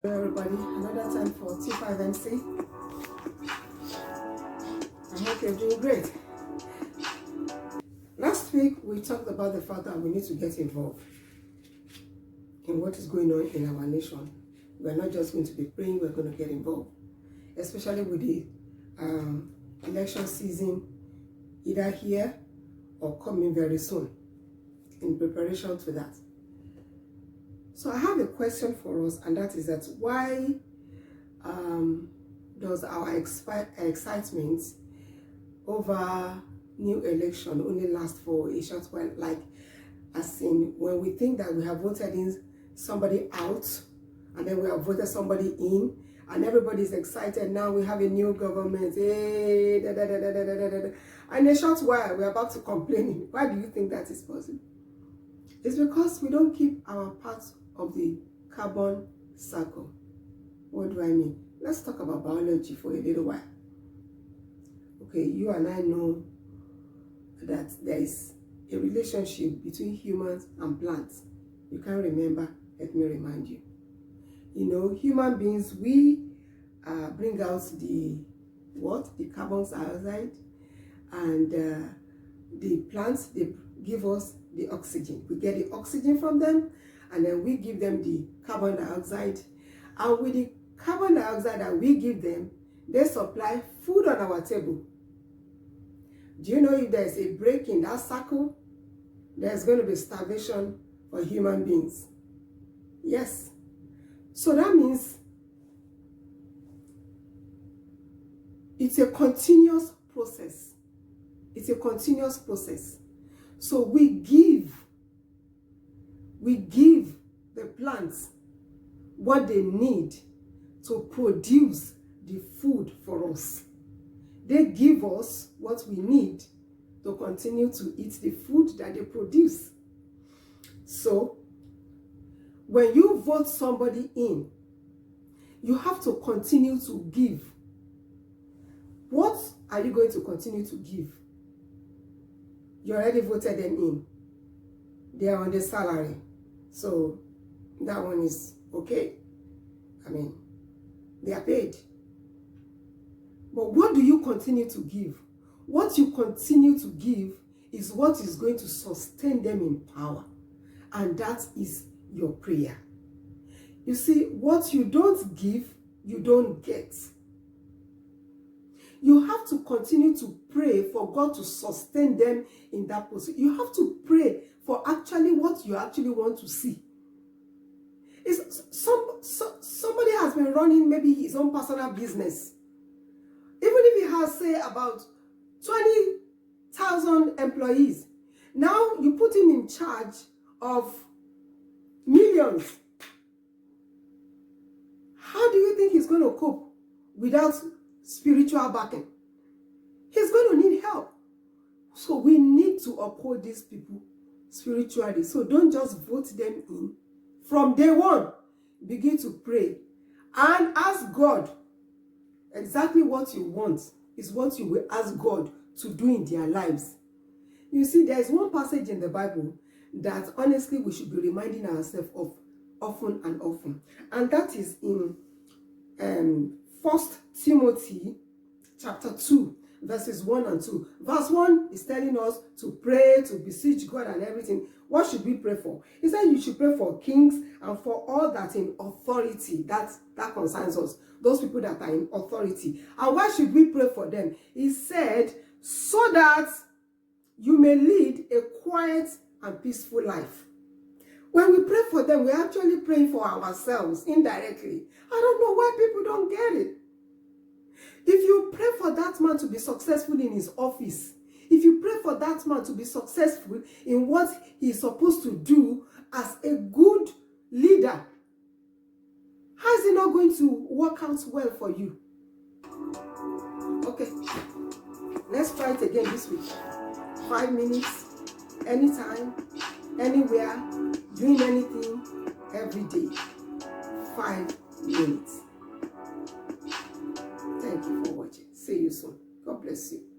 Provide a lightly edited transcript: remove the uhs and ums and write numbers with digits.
Hello everybody, another time for T5FC. I hope you're doing great. Last week we talked about the fact that we need to get involved in what is going on in our nation. We're not just going to be praying, we're going to get involved, especially with the election season, either here or coming very soon, in preparation to that. So I have a question for us, and that is that why does our excitement over new election only last for a short while? Like, as in, when we think that we have voted in somebody out, and then we have voted somebody in, and everybody's excited, now we have a new government, hey, and in a short while we're about to complain. Why do you think that is possible? It's because we don't keep our part of the carbon cycle. What do I mean? Let's talk about biology for a little while. Okay, you and I know that there is a relationship between humans and plants. You can't remember? Let me remind you. You know, human beings, we bring out the carbon dioxide, and the plants, they give us the oxygen. We get the oxygen from them, and then we give them the carbon dioxide. And with the carbon dioxide that we give them, they supply food on our table. Do you know if there's a break in that cycle, there's going to be starvation for human beings? Yes. So that means it's a continuous process. It's a continuous process. So we give the plants what they need to produce the food for us. They give us what we need to continue to eat the food that they produce. So when you vote somebody in, you have to continue to give. What are you going to continue to give? You already voted them in. They are on the salary. So that one is okay. I mean, they are paid. But what do you continue to give? What you continue to give is what is going to sustain them in power. And that is your prayer. You see, what you don't give, you don't get. You have to continue to pray for God to sustain them in that position. You have to pray for actually what you actually want to see. Somebody has been running maybe his own personal business. Even if he has, say, about 20,000 employees. Now you put him in charge of millions. How do you think he's going to cope without spiritual backing? He's going to need help. So we need to uphold these people spiritually. So don't just vote them in. From day one, begin to pray and ask God exactly what you want is what you will ask God to do in their lives. You see, there is one passage in the Bible that honestly we should be reminding ourselves of often and often. And that is in 1 Timothy chapter 2, verses 1 and 2. Verse 1 is telling us to pray, to beseech God and everything. What should we pray for? He said you should pray for kings and for all that in authority. That concerns us. Those people that are in authority. And why should we pray for them? He said, so that you may lead a quiet and peaceful life. When we pray for them, we're actually praying for ourselves indirectly. I don't know why people don't get it. If you pray for that man to be successful in his office, if you pray for that man to be successful in what he is supposed to do as a good leader, how is it not going to work out well for you? Okay, let's try it again this week. 5 minutes, anytime, anywhere, doing anything, every day. 5 minutes. Thank you for watching. See you soon. God bless you.